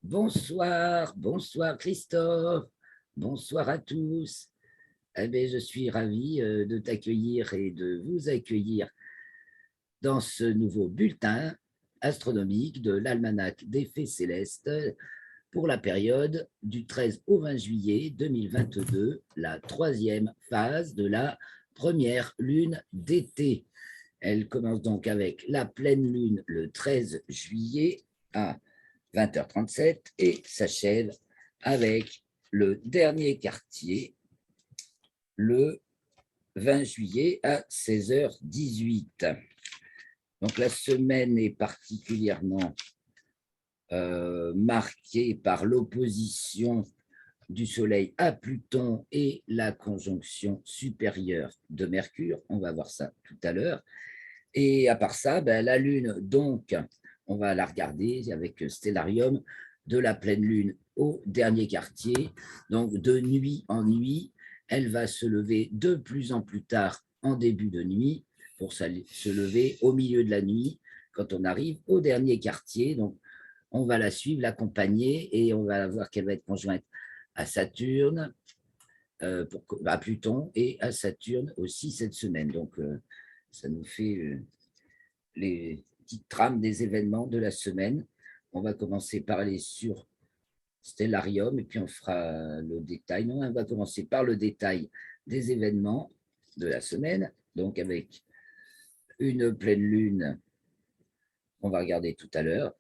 Bonsoir, bonsoir Christophe, bonsoir à tous. Eh bien, je suis ravi de t'accueillir et de vous accueillir dans ce nouveau bulletin astronomique de l'almanach des faits célestes pour la période du 13 au 20 juillet 2022, la troisième phase de la première lune d'été. Elle commence donc avec la pleine lune le 13 juillet à 20h37 et s'achève avec le dernier quartier le 20 juillet à 16h18. Donc la semaine est particulièrement marquée par l'opposition du Soleil à Pluton et la conjonction supérieure de Mercure. On va voir ça tout à l'heure. Et à part ça, la Lune, donc, on va la regarder avec Stellarium, de la pleine Lune au dernier quartier. Donc, de nuit en nuit, elle va se lever de plus en plus tard en début de nuit pour se lever au milieu de la nuit quand on arrive au dernier quartier. Donc, on va la suivre, l'accompagner et on va voir qu'elle va être conjointe à Saturne, à Pluton et à Saturne aussi cette semaine. Donc, ça nous fait les petites trames des événements de la semaine. On va commencer par aller sur Stellarium et puis on fera le détail. Non, on va commencer par le détail des événements de la semaine, donc avec une pleine lune qu'on va regarder tout à l'heure,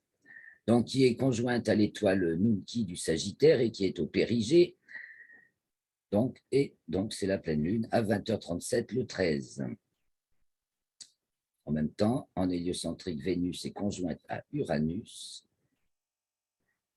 donc qui est conjointe à l'étoile Nunki du Sagittaire et qui est au périgée. Donc c'est la pleine lune à 20h37 le 13. En même temps, en héliocentrique, Vénus est conjointe à Uranus.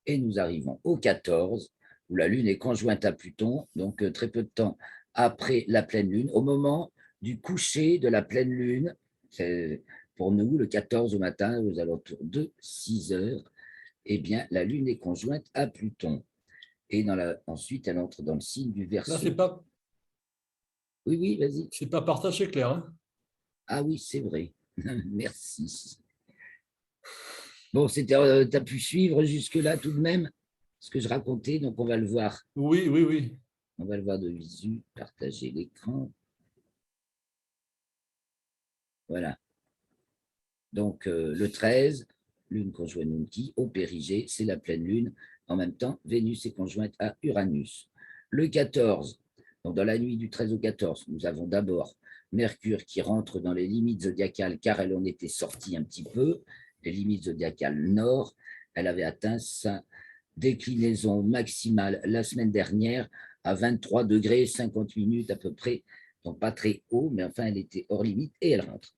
Et nous arrivons au 14, où la Lune est conjointe à Pluton, donc très peu de temps après la pleine Lune, au moment du coucher de la pleine Lune, c'est pour nous le 14 au matin, aux alentours de 6 heures, eh bien, la Lune est conjointe à Pluton. Et ensuite, elle entre dans le signe du Là, Verseau. Oui, oui, vas-y. c'est pas partagé, clair. Hein. Ah oui, c'est vrai. Merci. Bon, tu as pu suivre jusque-là tout de même ce que je racontais, donc on va le voir. Oui, oui, oui. On va le voir de visu, partager l'écran. Voilà. Donc, le 13, lune conjointe Nunki, au périgée, c'est la pleine lune. En même temps, Vénus est conjointe à Uranus. Le 14, donc dans la nuit du 13 au 14, nous avons d'abord Mercure qui rentre dans les limites zodiacales, car elle en était sortie un petit peu, les limites zodiacales nord. Elle avait atteint sa déclinaison maximale la semaine dernière à 23 degrés 50 minutes à peu près, donc pas très haut, mais enfin elle était hors limite et elle rentre.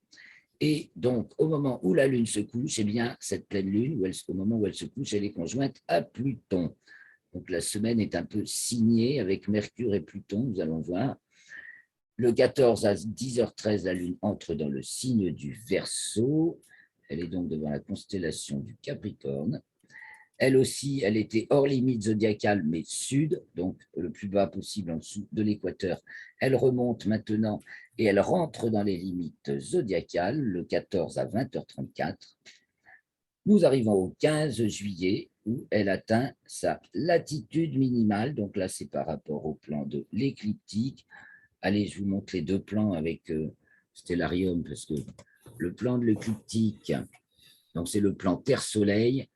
Et donc, au moment où la Lune se couche, eh bien, cette pleine Lune, au moment où elle se couche, elle est conjointe à Pluton. Donc, la semaine est un peu signée avec Mercure et Pluton, nous allons voir. Le 14 à 10h13, la Lune entre dans le signe du Verseau. Elle est donc devant la constellation du Capricorne. Elle aussi, elle était hors limite zodiacale, mais sud, donc le plus bas possible en dessous de l'équateur. Elle remonte maintenant et elle rentre dans les limites zodiacales, le 14 à 20h34. Nous arrivons au 15 juillet, où elle atteint sa latitude minimale. Donc là, c'est par rapport au plan de l'écliptique. Allez, je vous montre les deux plans avec Stellarium, parce que le plan de l'écliptique, donc c'est le plan Terre-Soleil,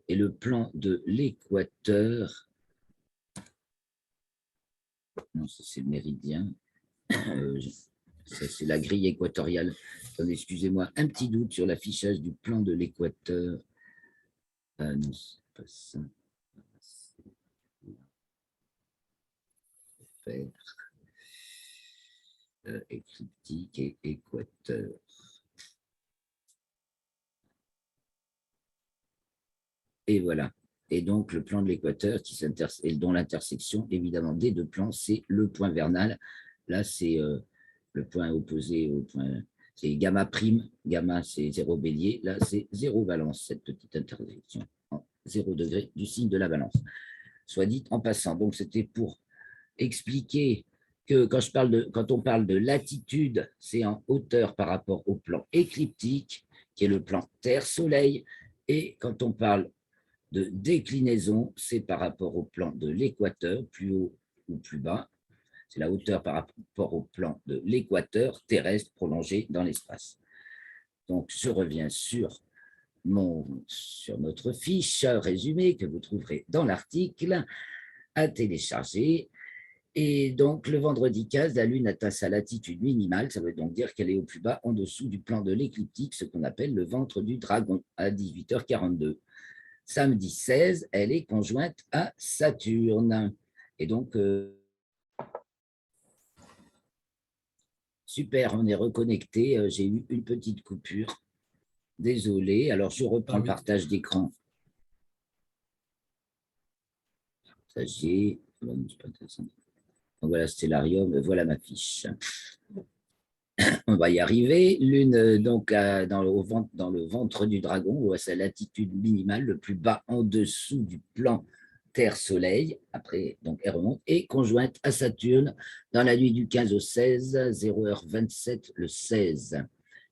et le plan de l'équateur, non, ça c'est le méridien, ça c'est la grille équatoriale. Excusez-moi, un petit doute sur l'affichage du plan de l'équateur. Ah non, c'est pas ça. Écliptique et équateur. Et voilà. Et donc, le plan de l'équateur, dont l'intersection, évidemment, des deux plans, c'est le point vernal. Là, c'est le point opposé au point. C'est gamma prime. Gamma, c'est 0 bélier. Là, c'est 0 valence, cette petite intersection. En 0 degré du signe de la balance. Soit dit en passant. Donc, c'était pour expliquer que quand on parle de latitude, c'est en hauteur par rapport au plan écliptique, qui est le plan Terre-Soleil. Et quand on parle de déclinaison, c'est par rapport au plan de l'équateur, plus haut ou plus bas. C'est la hauteur par rapport au plan de l'équateur terrestre prolongé dans l'espace. Donc, je reviens sur notre fiche résumée que vous trouverez dans l'article à télécharger. Et donc, le vendredi 15, la Lune atteint sa latitude minimale. Ça veut donc dire qu'elle est au plus bas, en dessous du plan de l'écliptique, ce qu'on appelle le ventre du dragon, à 18h42. Samedi 16, elle est conjointe à Saturne. Et donc, super, on est reconnecté. J'ai eu une petite coupure. Désolé. Alors, je reprends le partage d'écran. Partager. Donc, voilà, Stellarium. Voilà ma fiche. On va y arriver. Lune, donc, dans le ventre du dragon, ou à sa latitude minimale, le plus bas en dessous du plan Terre-Soleil. Après, donc, elle remonte, et conjointe à Saturne dans la nuit du 15 au 16, 0h27, le 16.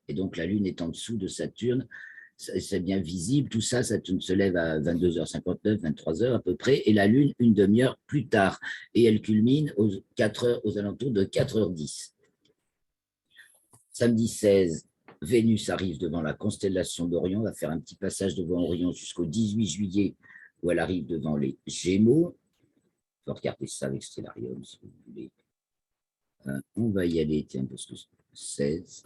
Et donc, la Lune est en dessous de Saturne. C'est bien visible. Tout ça, Saturne se lève à 22h59, 23h à peu près, et la Lune une demi-heure plus tard. Et elle culmine aux alentours de 4h10. Samedi 16, Vénus arrive devant la constellation d'Orion, va faire un petit passage devant Orion jusqu'au 18 juillet, où elle arrive devant les Gémeaux. On va regarder ça avec Stellarium, si vous voulez. On va y aller, tiens, parce que 16.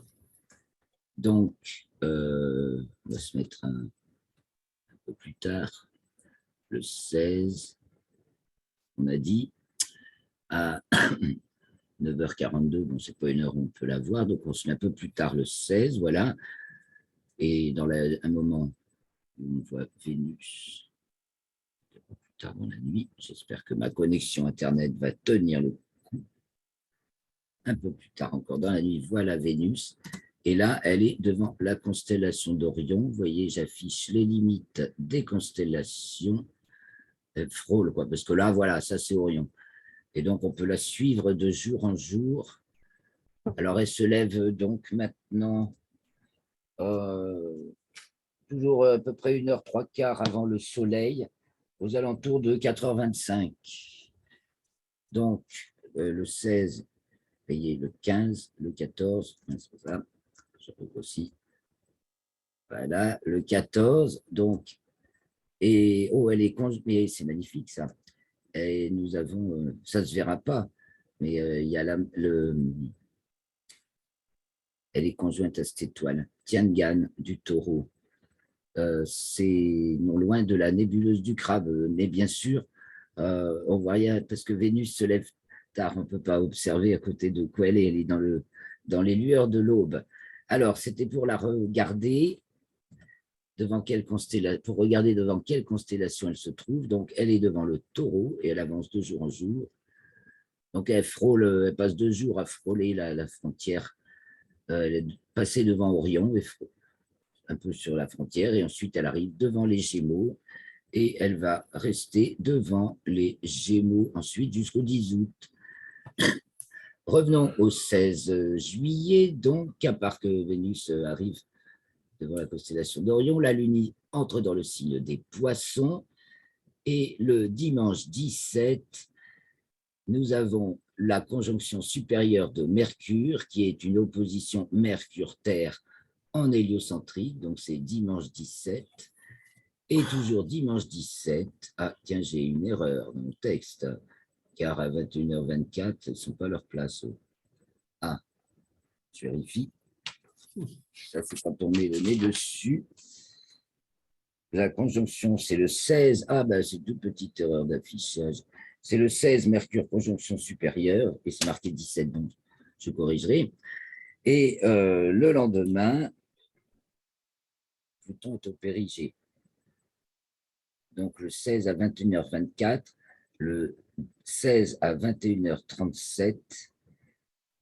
Donc, on va se mettre un peu plus tard, le 16, on a dit, à 9h42, bon, c'est pas une heure où on peut la voir, donc on se met un peu plus tard, le 16, voilà. Et dans un moment où on voit Vénus, un peu plus tard dans la nuit, j'espère que ma connexion Internet va tenir le coup. Un peu plus tard encore dans la nuit, voilà Vénus. Et là, elle est devant la constellation d'Orion. Vous voyez, j'affiche les limites des constellations. Elle frôle, quoi, parce que là, voilà, ça c'est Orion. Et donc, on peut la suivre de jour en jour. Alors, elle se lève donc maintenant, toujours à peu près 1h, 3/4 avant le soleil, aux alentours de 4h25. Donc, le 16, voyez, le 15, le 14, c'est pas ça, je aussi. Voilà, le 14, donc, et oh, elle est mais c'est magnifique ça. Et nous avons, ça ne se verra pas, mais il y a elle est conjointe à cette étoile, Tiangane du Taureau. C'est non loin de la nébuleuse du Crabe, mais bien sûr, on voit rien, parce que Vénus se lève tard, on ne peut pas observer à côté de quoi elle est dans les lueurs de l'aube. Alors, c'était pour la regarder, pour regarder devant quelle constellation elle se trouve. Donc, elle est devant le Taureau et elle avance de jour en jour. Donc, elle passe 2 jours à frôler la frontière. Elle est passée devant Orion, un peu sur la frontière, et ensuite elle arrive devant les Gémeaux et elle va rester devant les Gémeaux ensuite jusqu'au 10 août. Revenons au 16 juillet, donc, à part que Vénus arrive devant la constellation d'Orion, la Lune entre dans le signe des Poissons, et le dimanche 17, nous avons la conjonction supérieure de Mercure, qui est une opposition Mercure-Terre en héliocentrique, donc c'est dimanche 17, et toujours dimanche 17, ah tiens, j'ai une erreur dans mon texte, car à 21h24, elles ne sont pas à leur place. Ah, je vérifie. Ça, c'est quand on met le nez dessus. La conjonction, c'est le 16. Ah, ben, c'est une toute petite erreur d'affichage. C'est le 16, Mercure, conjonction supérieure, et c'est marqué 17, donc je corrigerai. Et le lendemain, Pluton est au périgée. Donc le 16 à 21h24, le 16 à 21h37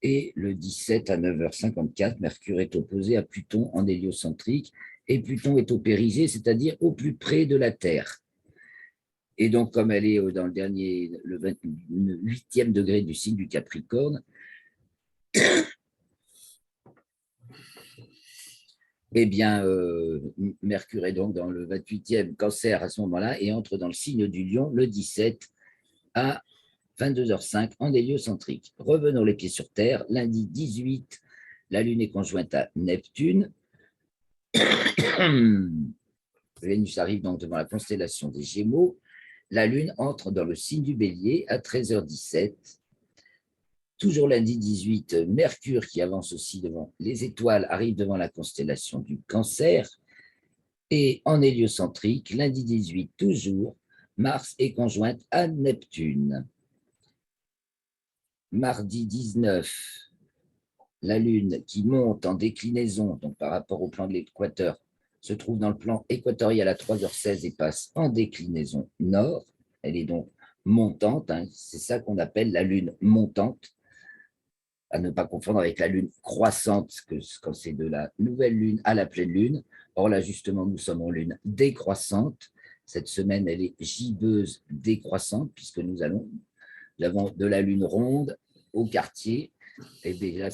et le 17 à 9h54, Mercure est opposé à Pluton en héliocentrique et Pluton est au périgée, c'est-à-dire au plus près de la Terre. Et donc, comme elle est dans le 28e degré du signe du Capricorne, Eh bien, Mercure est donc dans le 28e Cancer à ce moment-là et entre dans le signe du Lion le 17 à 22h05 en héliocentrique. Revenons les pieds sur Terre. Lundi 18, la Lune est conjointe à Neptune. Vénus arrive donc devant la constellation des Gémeaux. La Lune entre dans le signe du Bélier à 13h17. Toujours lundi 18, Mercure qui avance aussi devant les étoiles arrive devant la constellation du Cancer. Et en héliocentrique, lundi 18, toujours, Mars est conjointe à Neptune. Mardi 19, la Lune qui monte en déclinaison, donc par rapport au plan de l'équateur, se trouve dans le plan équatorial à 3h16 et passe en déclinaison nord. Elle est donc montante, hein, c'est ça qu'on appelle la Lune montante, à ne pas confondre avec la Lune croissante, quand c'est de la nouvelle Lune à la pleine Lune. Or là, justement, nous sommes en Lune décroissante. Cette semaine, elle est gibbeuse décroissante, puisque nous avons de la Lune ronde au quartier. Et bien là,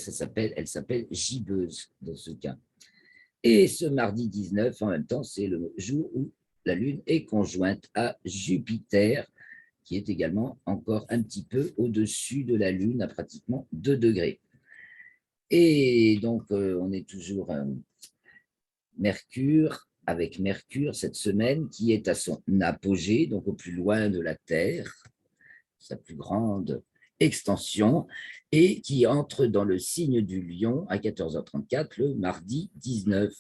elle s'appelle gibbeuse dans ce cas. Et ce mardi 19, en même temps, c'est le jour où la Lune est conjointe à Jupiter, qui est également encore un petit peu au-dessus de la Lune, à pratiquement 2 degrés. Et donc, on est toujours avec Mercure cette semaine, qui est à son apogée, donc au plus loin de la Terre, sa plus grande extension, et qui entre dans le signe du Lion à 14h34, le mardi 19,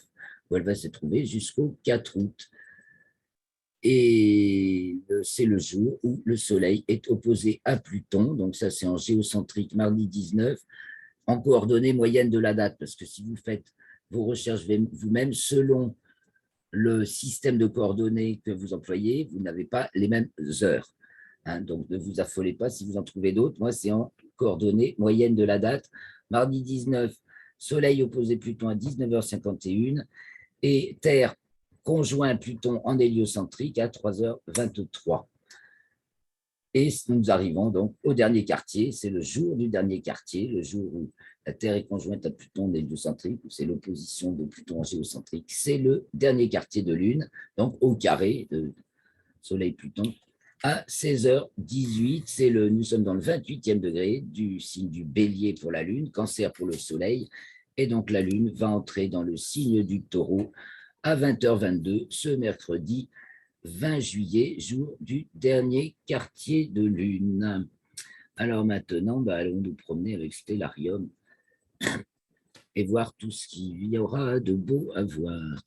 où elle va se trouver jusqu'au 4 août. Et c'est le jour où le Soleil est opposé à Pluton, donc ça c'est en géocentrique, mardi 19, en coordonnées moyennes de la date, parce que si vous faites vos recherches vous-même, selon le système de coordonnées que vous employez, vous n'avez pas les mêmes heures. Hein, donc, ne vous affolez pas si vous en trouvez d'autres. Moi, c'est en coordonnées moyennes de la date. Mardi 19, Soleil opposé Pluton à 19h51 et Terre conjoint Pluton en héliocentrique à 3h23. Et nous arrivons donc au dernier quartier. C'est le jour du dernier quartier, le jour où la Terre est conjointe à Pluton en héliocentrique, c'est l'opposition de Pluton en géocentrique. C'est le dernier quartier de Lune, donc au carré de Soleil-Pluton, à 16h18. Nous sommes dans le 28e degré du signe du Bélier pour la Lune, Cancer pour le Soleil. Et donc la Lune va entrer dans le signe du Taureau à 20h22 ce mercredi 20 juillet, jour du dernier quartier de Lune. Alors maintenant, allons nous promener avec Stellarium et voir tout ce qu'il y aura de beau à voir.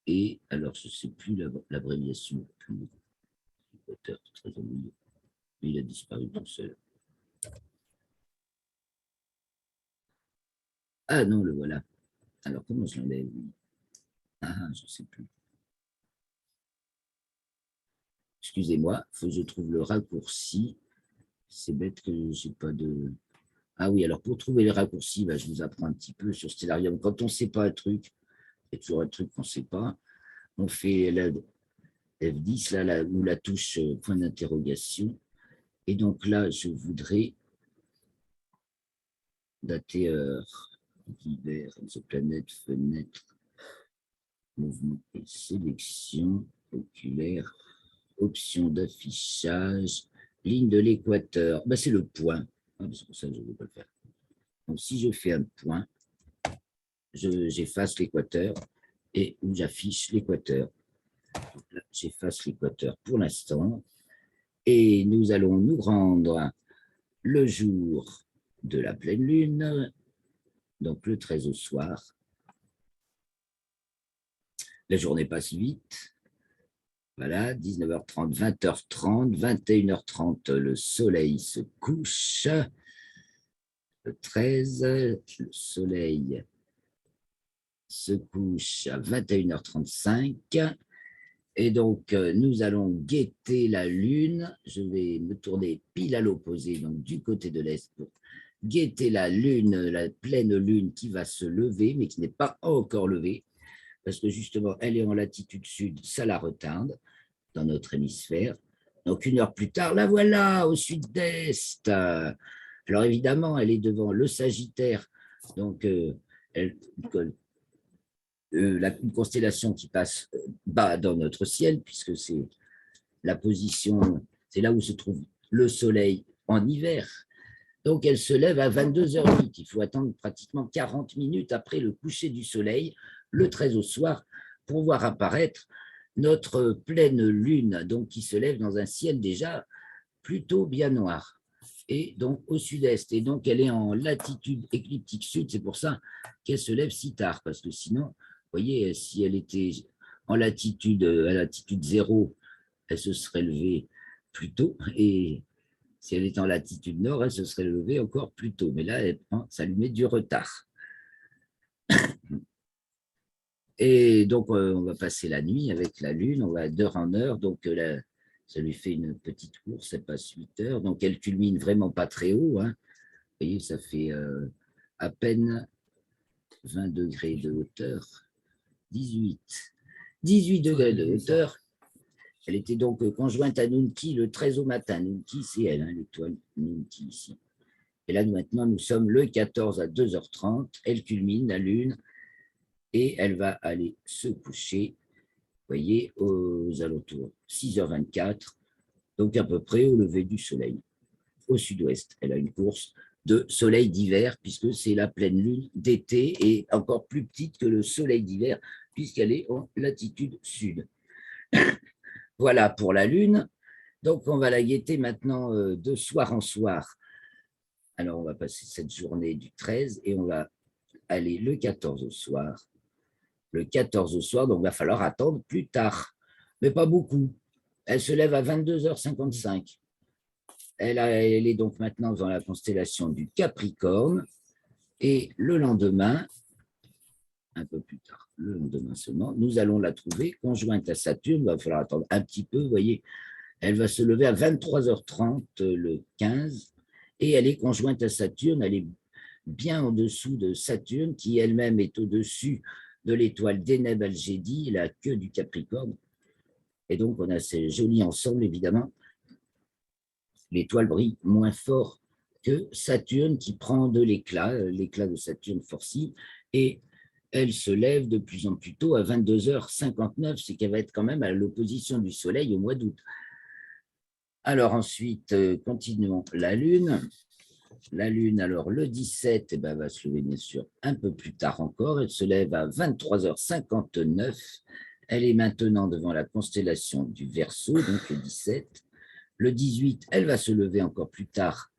Et alors, je ne sais plus l'abréviation. Très ennuyeux. Il a disparu tout seul. Ah non, le voilà. Alors, comment je l'enlève? Ah, je ne sais plus. Excusez-moi, il faut que je trouve le raccourci. C'est bête que je n'ai pas de... Ah oui, alors pour trouver les raccourcis, je vous apprends un petit peu sur Stellarium. Quand on ne sait pas un truc, il y a toujours un truc qu'on ne sait pas. On fait la F10, ou la touche point d'interrogation. Et donc là, je voudrais dater heure, divers, exoplanète, fenêtre, mouvement et sélection, oculaire, option d'affichage, ligne de l'équateur. C'est le point. C'est pour ça que je ne veux pas le faire. Donc, si je fais un point, j'efface l'équateur et où j'affiche l'équateur. J'efface l'équateur pour l'instant. Et nous allons nous rendre le jour de la pleine lune, donc le 13 au soir. La journée passe vite. Voilà, 19h30, 20h30, 21h30, le soleil se couche. Le 13, le soleil se couche à 21h35. Et donc, nous allons guetter la lune. Je vais me tourner pile à l'opposé, donc du côté de l'est, pour guetter la lune, la pleine lune qui va se lever, mais qui n'est pas encore levée, parce que justement, elle est en latitude sud, ça la retarde dans notre hémisphère. Donc, 1 heure plus tard, la voilà, au sud-est. Alors, évidemment, elle est devant le Sagittaire, donc elle une constellation qui passe bas dans notre ciel, puisque c'est la position, c'est là où se trouve le Soleil en hiver. Donc, elle se lève à 22h08. Il faut attendre pratiquement 40 minutes après le coucher du Soleil, le 13 au soir, pour voir apparaître notre pleine lune, donc qui se lève dans un ciel déjà plutôt bien noir, et donc au sud-est. Et donc, elle est en latitude écliptique sud. C'est pour ça qu'elle se lève si tard, parce que sinon, vous voyez, si elle était en latitude, à latitude 0, elle se serait levée plus tôt, et si elle était en latitude nord, elle se serait levée encore plus tôt. Mais là, ça lui met du retard. Et donc, on va passer la nuit avec la Lune, on va d'heure en heure. Donc, ça lui fait une petite course, elle passe 8 heures. Donc, elle culmine vraiment pas très haut. Hein. Vous voyez, ça fait à peine 20 degrés de hauteur. 18. 18 degrés de hauteur. Elle était donc conjointe à Nunki le 13 au matin. Nunki, c'est elle, hein, l'étoile Nunki ici. Et là, maintenant, nous sommes le 14 à 2h30. Elle culmine, la Lune, et elle va aller se coucher, vous voyez, aux alentours 6h24, donc à peu près au lever du soleil, au sud-ouest. Elle a une course de soleil d'hiver, puisque c'est la pleine lune d'été, et encore plus petite que le soleil d'hiver, puisqu'elle est en latitude sud. Voilà pour la lune. Donc, on va la guetter maintenant de soir en soir. Alors, on va passer cette journée du 13 et on va aller le 14 au soir. Le 14 au soir, donc il va falloir attendre plus tard, mais pas beaucoup. Elle se lève à 22h55. Elle est donc maintenant dans la constellation du Capricorne. Et le lendemain, un peu plus tard, le lendemain seulement, nous allons la trouver conjointe à Saturne. Il va falloir attendre un petit peu, vous voyez. Elle va se lever à 23h30 le 15 et elle est conjointe à Saturne. Elle est bien en dessous de Saturne, qui elle-même est au-dessus de l'étoile Deneb Algédi, la queue du Capricorne. Et donc, on a ces jolis ensembles, évidemment. L'étoile brille moins fort que Saturne, qui prend de l'éclat, l'éclat de Saturne forcit, et elle se lève de plus en plus tôt à 22h59, c'est qu'elle va être quand même à l'opposition du Soleil au mois d'août. Alors ensuite, continuons la Lune. La Lune, alors le 17, va se lever bien sûr un peu plus tard encore. Elle se lève à 23h59. Elle est maintenant devant la constellation du Verseau, donc le 17. Le 18, elle va se lever encore plus tard,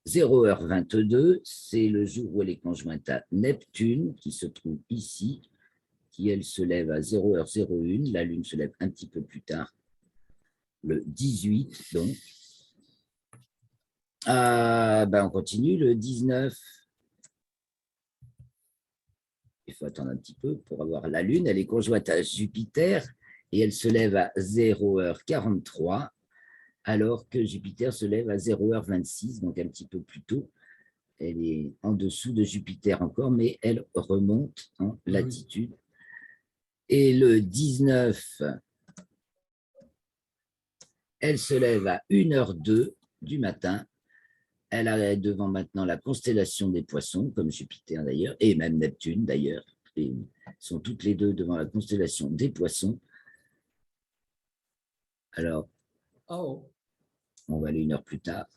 0h22. C'est le jour où elle est conjointe à Neptune, qui se trouve ici, qui elle se lève à 0h01. La Lune se lève un petit peu plus tard, le 18 donc. On continue, le 19. Il faut attendre un petit peu pour avoir la Lune. Elle est conjointe à Jupiter et elle se lève à 0h43, alors que Jupiter se lève à 0h26, donc un petit peu plus tôt. Elle est en dessous de Jupiter encore, mais elle remonte en latitude. Et le 19, elle se lève à 1h02 du matin. Elle est devant maintenant la constellation des Poissons, comme Jupiter d'ailleurs, et même Neptune d'ailleurs. Et sont toutes les deux devant la constellation des Poissons. Alors, on va aller 1 heure plus tard.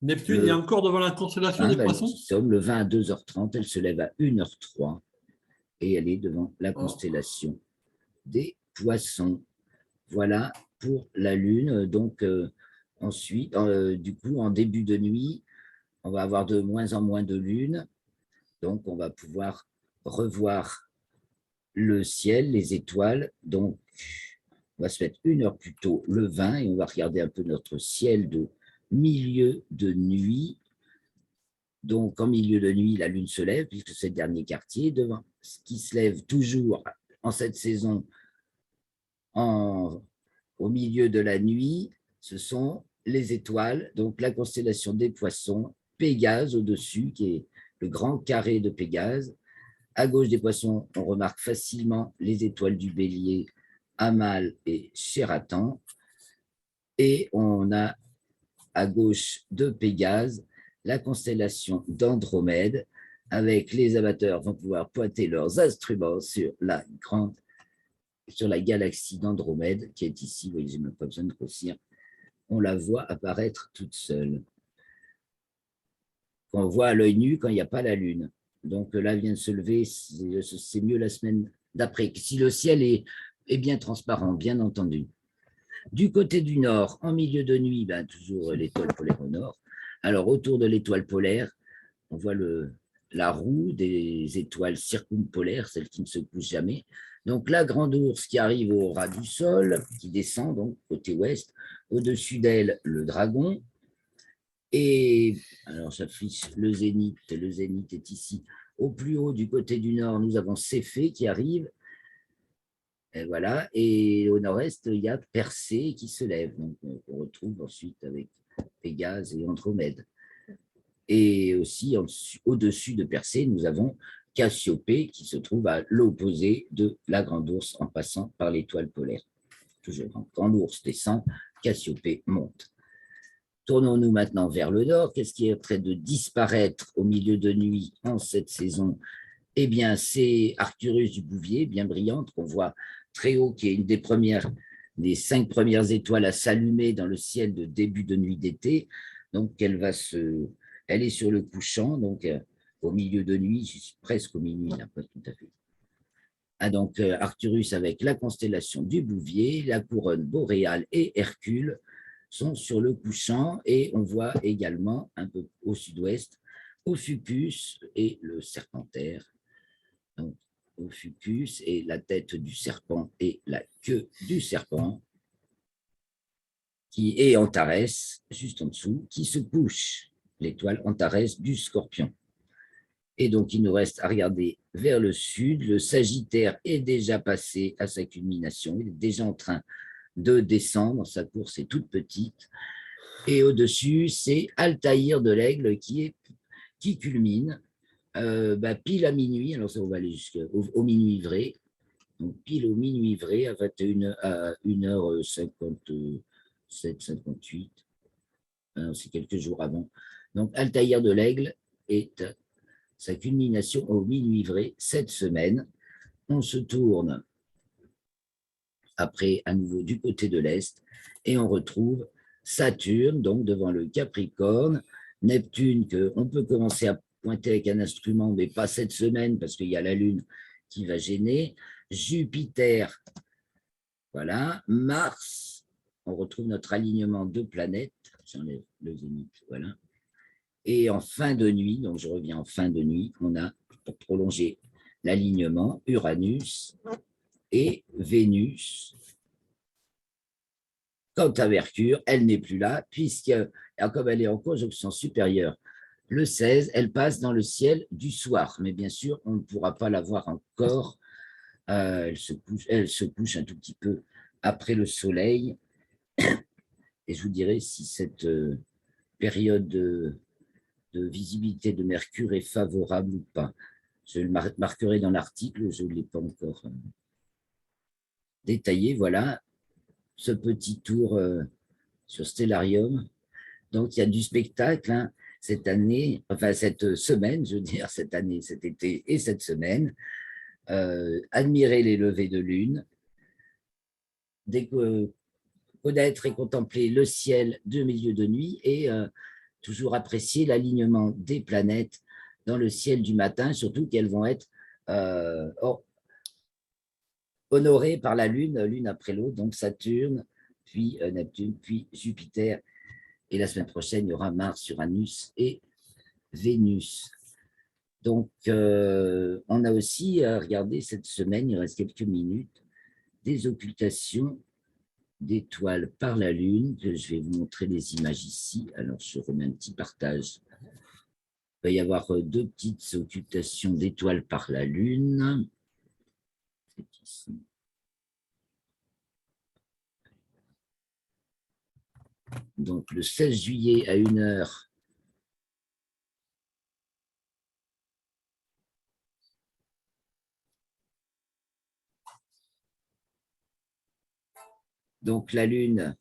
Neptune est encore devant la constellation des Poissons. Nous sommes le 20 à 2h30, elle se lève à 1h03 et elle est devant la constellation des Poissons. Voilà pour la Lune. Donc, ensuite, du coup, en début de nuit, on va avoir de moins en moins de lune. Donc, on va pouvoir revoir le ciel, les étoiles. Donc, on va se mettre 1 heure plus tôt, le 20, et on va regarder un peu notre ciel de milieu de nuit. Donc, en milieu de nuit, la lune se lève, puisque c'est le dernier quartier, devant ce qui se lève toujours en cette saison au milieu de la nuit, ce sont les étoiles, donc la constellation des Poissons, Pégase au-dessus, qui est le grand carré de Pégase. À gauche des Poissons, on remarque facilement les étoiles du Bélier, Amal et Shératan. Et on a à gauche de Pégase la constellation d'Andromède, avec les amateurs vont pouvoir pointer leurs instruments sur la galaxie d'Andromède qui est ici. Vous voyez, j'ai même pas besoin de grossir. On la voit apparaître toute seule. On voit à l'œil nu quand il n'y a pas la Lune. Donc là vient de se lever, c'est mieux la semaine d'après. Si le ciel est bien transparent, bien entendu. Du côté du nord, en milieu de nuit, ben, toujours l'étoile polaire au nord. Alors autour de l'étoile polaire, on voit la roue des étoiles circumpolaires, celles qui ne se couchent jamais. Donc la grande ours qui arrive au ras du sol, qui descend donc côté ouest. Au-dessus d'elle, le dragon. Et alors j'affiche le zénith. Le zénith est ici. Au plus haut du côté du nord, nous avons Céphée qui arrive. Et voilà. Et au nord-est, il y a Persée qui se lève. Donc on retrouve ensuite avec Pégase et Andromède. Et aussi, au-dessus de Persée, nous avons Cassiopée qui se trouve à l'opposé de la Grande Ourse en passant par l'étoile polaire. Toujours, Grande Ourse descend, Cassiopée monte. Tournons-nous maintenant vers le nord. Qu'est-ce qui est en train de disparaître au milieu de nuit en cette saison? Eh bien, c'est Arcturus du Bouvier, bien brillante, qu'on voit très haut, qui est une des 5 premières étoiles à s'allumer dans le ciel de début de nuit d'été. Donc, elle est sur le couchant, donc au milieu de nuit, presque au minuit, là, pas tout à fait. Ah, donc, Arcturus avec la constellation du Bouvier, la couronne boréale et Hercule sont sur le couchant, et on voit également un peu au sud-ouest Ophiuchus et le Serpentaire. Donc, Ophiuchus et la tête du serpent et la queue du serpent, qui est Antares, juste en dessous, qui se couche, l'étoile Antares du Scorpion. Et donc, il nous reste à regarder vers le sud. Le Sagittaire est déjà passé à sa culmination. Il est déjà en train de descendre. Sa course est toute petite. Et au-dessus, c'est Altaïr de l'Aigle qui culmine pile à minuit. Alors, ça, on va aller jusqu'au minuit vrai. Donc, pile au minuit vrai à 1h57, 58. C'est quelques jours avant. Donc, Altaïr de l'Aigle est sa culmination au minuit vrai cette semaine. On se tourne après à nouveau du côté de l'Est et on retrouve Saturne, donc devant le Capricorne, Neptune, qu'on peut commencer à pointer avec un instrument, mais pas cette semaine parce qu'il y a la Lune qui va gêner. Jupiter, voilà. Mars, on retrouve notre alignement de planètes. J'enlève le zénith, voilà. Et en fin de nuit, donc je reviens en fin de nuit, on a, pour prolonger l'alignement, Uranus et Vénus. Quant à Mercure, elle n'est plus là, puisque, comme elle est en conjonction supérieure, le 16, elle passe dans le ciel du soir. Mais bien sûr, on ne pourra pas la voir encore. Elle se couche un tout petit peu après le soleil. Et je vous dirai si cette période de visibilité de Mercure est favorable ou pas. Je le marquerai dans l'article, je ne l'ai pas encore détaillé. Voilà ce petit tour sur Stellarium. Donc, il y a du spectacle hein, cette année, enfin cette semaine, je veux dire, cette année, cet été et cette semaine. Admirer les levées de lune, connaître et contempler le ciel de milieu de nuit et toujours apprécier l'alignement des planètes dans le ciel du matin, surtout qu'elles vont être honorées par la Lune, l'une après l'autre, donc Saturne, puis Neptune, puis Jupiter. Et la semaine prochaine, il y aura Mars, Uranus et Vénus. Donc, on a aussi regardé cette semaine, il reste quelques minutes, des occultations d'étoiles par la Lune, que je vais vous montrer les images ici. Alors, je remets un petit partage. Il va y avoir 2 petites occultations d'étoiles par la Lune. C'est ici. Donc, le 16 juillet à 1h, donc la Lune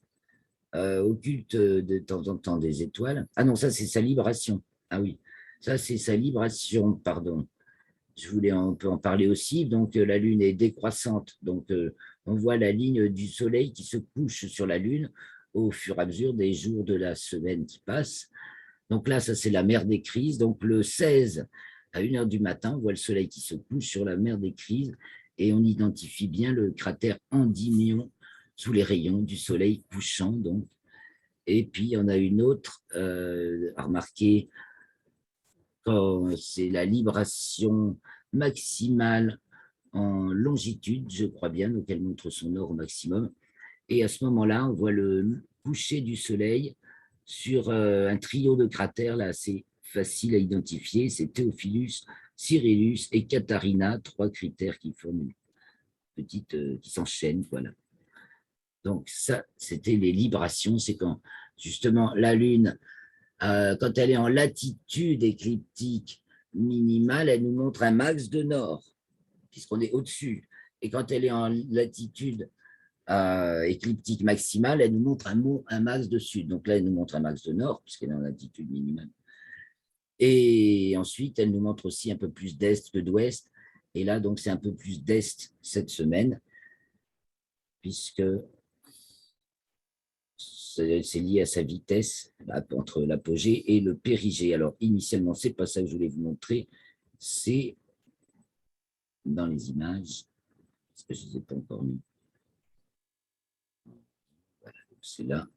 occulte de temps en temps des étoiles. Ah non, ça c'est sa libration. Ah oui, Ça, c'est sa libration, pardon. On peut en parler aussi. Donc, la Lune est décroissante. Donc, on voit la ligne du Soleil qui se couche sur la Lune au fur et à mesure des jours de la semaine qui passent. Donc là, ça, c'est la mer des Crises. Donc, le 16 à 1 h du matin, on voit le Soleil qui se couche sur la mer des Crises et on identifie bien le cratère Endymion sous les rayons du Soleil couchant. Donc. Et puis, on a une autre à remarquer quand c'est la libration maximale en longitude, je crois bien, donc elle montre son nord au maximum. Et à ce moment-là, on voit le coucher du soleil sur un trio de cratères, là, assez facile à identifier. C'est Théophilus, Cyrillus et Catharina, 3 critères qui forment une petite, qui s'enchaînent, voilà. Donc ça, c'était les librations, c'est quand justement la Lune, quand elle est en latitude écliptique minimale, elle nous montre un max de nord, puisqu'on est au-dessus. Et quand elle est en latitude écliptique maximale, elle nous montre un max de sud. Donc là, elle nous montre un max de nord, puisqu'elle est en latitude minimale. Et ensuite, elle nous montre aussi un peu plus d'est que d'ouest. Et là, donc, c'est un peu plus d'est cette semaine, puisque c'est lié à sa vitesse entre l'apogée et le périgée. Alors, initialement, ce n'est pas ça que je voulais vous montrer, c'est dans les images, parce que je ne les ai pas encore mis. Voilà, c'est là.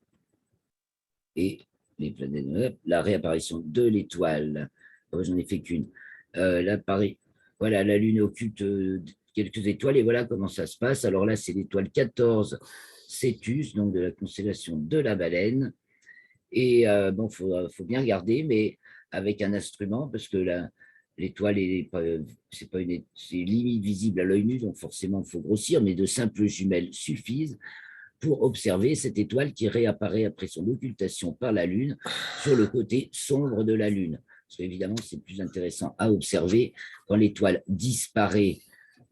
Et les planètes, la réapparition de l'étoile. J'en ai fait qu'une. Voilà, la Lune occulte quelques étoiles et voilà comment ça se passe. Alors là, c'est l'étoile 14 Cétus, donc de la constellation de la baleine. Et bon, faut bien regarder, mais avec un instrument, parce que l'étoile, c'est limite visible à l'œil nu, donc forcément, il faut grossir, mais de simples jumelles suffisent pour observer cette étoile qui réapparaît après son occultation par la Lune sur le côté sombre de la Lune. Parce qu'évidemment, c'est plus intéressant à observer quand l'étoile disparaît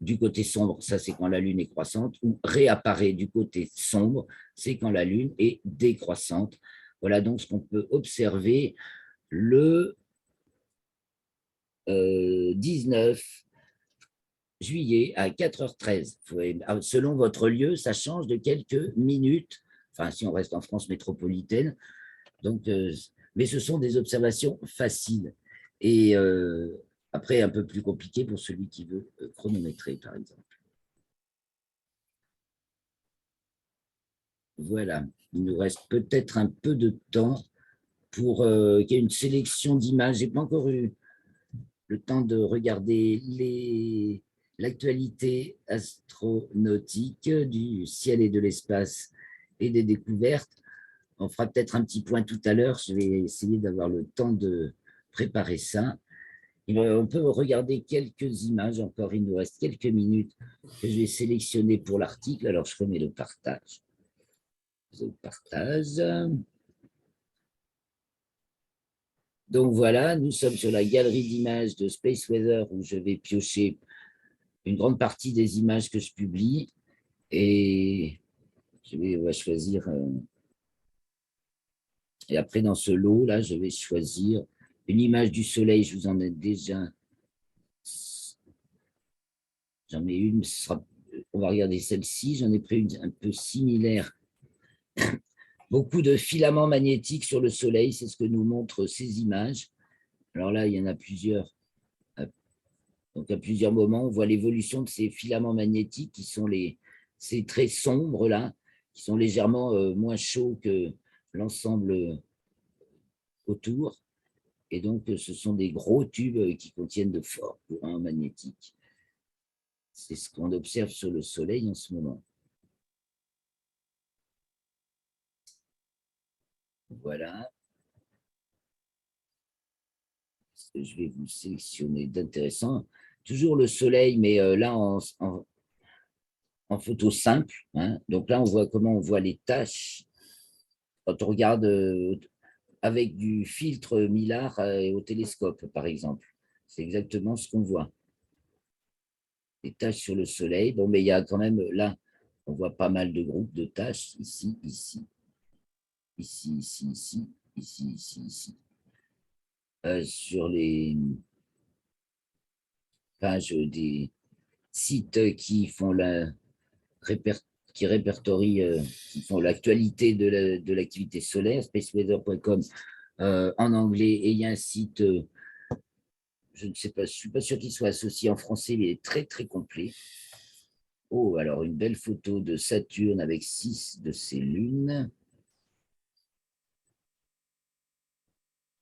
du côté sombre, ça c'est quand la Lune est croissante, ou réapparaît du côté sombre, c'est quand la Lune est décroissante. Voilà donc ce qu'on peut observer le 19 juillet à 4h13. Selon votre lieu, ça change de quelques minutes, enfin si on reste en France métropolitaine. Donc, mais ce sont des observations faciles et après un peu plus compliqué pour celui qui veut chronométrer, par exemple. Voilà, il nous reste peut-être un peu de temps pour qu'il y ait une sélection d'images. Je n'ai pas encore eu le temps de regarder l'actualité astronautique du ciel et de l'espace et des découvertes. On fera peut-être un petit point tout à l'heure. Je vais essayer d'avoir le temps de préparer ça. On peut regarder quelques images encore. Il nous reste quelques minutes que je vais sélectionner pour l'article. Alors, je remets le partage. Je partage. Donc voilà, nous sommes sur la galerie d'images de Space Weather où je vais piocher une grande partie des images que je publie et on va choisir. Et après, dans ce lot-là, je vais choisir une image du soleil. Je vous en ai déjà. J'en ai une. On va regarder celle-ci. J'en ai pris une un peu similaire. Beaucoup de filaments magnétiques sur le soleil. C'est ce que nous montrent ces images. Alors là, il y en a plusieurs. Donc, à plusieurs moments, on voit l'évolution de ces filaments magnétiques qui sont ces traits sombres là, qui sont légèrement moins chauds que l'ensemble autour. Et donc, ce sont des gros tubes qui contiennent de forts courants magnétiques. C'est ce qu'on observe sur le Soleil en ce moment. Voilà. Ce que je vais vous sélectionner d'intéressant. Toujours le Soleil, mais là, en photo simple. Hein. Donc là, on voit comment on voit les taches. Quand on regarde avec du filtre Millard au télescope, par exemple. C'est exactement ce qu'on voit. Les taches sur le soleil. Bon, mais il y a quand même, là, on voit pas mal de groupes de taches, ici, ici, ici, ici, ici, ici, ici, ici. sur les pages des sites qui font qui répertorient, qui font l'actualité de l'activité solaire, spaceweather.com en anglais, et il y a un site, je ne sais pas, je ne suis pas sûr qu'il soit associé en français, mais il est très très complet. Oh, alors une belle photo de Saturne avec 6 de ses lunes.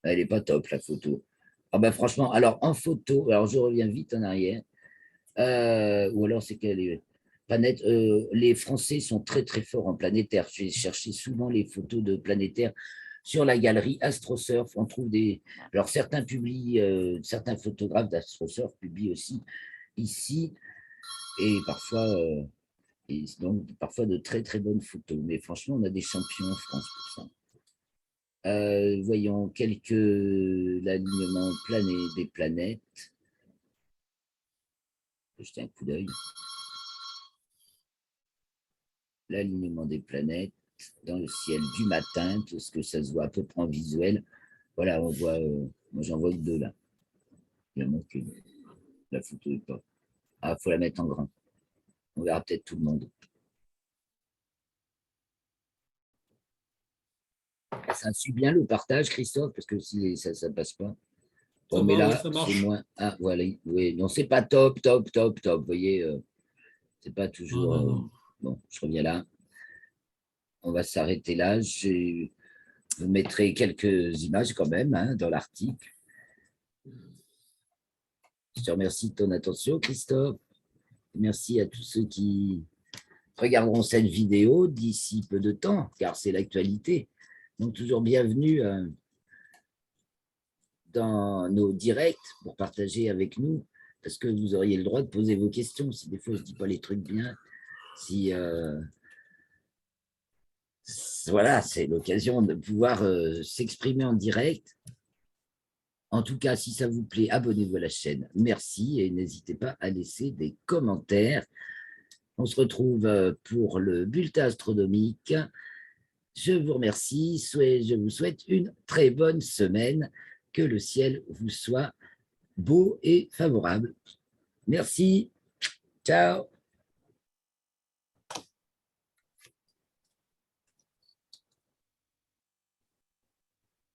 Elle n'est pas top, la photo. Ah ben franchement, alors en photo, alors je reviens vite en arrière, ou alors c'est qu'elle est planète. Les Français sont très très forts en planétaire. J'ai cherché souvent les photos de planétaires sur la galerie AstroSurf. On trouve des. Alors certains publient, certains photographes d'AstroSurf publient aussi ici, et parfois, donc parfois de très très bonnes photos. Mais franchement, on a des champions en France pour ça. Voyons l'alignement des planètes. Je vais jeter un coup d'œil. L'alignement des planètes dans le ciel du matin, tout ce que ça se voit à peu près en visuel. Voilà, on voit, moi j'en vois que 2 là. Il en manque une. La photo est pas. Ah, il faut la mettre en grand. On verra peut-être tout le monde. Ça suit bien le partage, Christophe, parce que si ça ne passe pas. Bon, mais là, c'est moins. Ah, voilà. Oui, non, c'est pas top, top, top, top. Vous voyez, c'est pas toujours. Non, non, non. Bon, je reviens là. On va s'arrêter là. Je vous mettrai quelques images quand même hein, dans l'article. Je te remercie de ton attention, Christophe. Merci à tous ceux qui regarderont cette vidéo d'ici peu de temps, car c'est l'actualité. Donc, toujours bienvenue dans nos directs pour partager avec nous, parce que vous auriez le droit de poser vos questions. Si des fois, je ne dis pas les trucs bien, si voilà, c'est l'occasion de pouvoir s'exprimer en direct. En tout cas, si ça vous plaît, abonnez-vous à la chaîne. Merci et n'hésitez pas à laisser des commentaires. On se retrouve pour le bulletin astronomique. Je vous remercie. Je vous souhaite une très bonne semaine. Que le ciel vous soit beau et favorable. Merci. Ciao.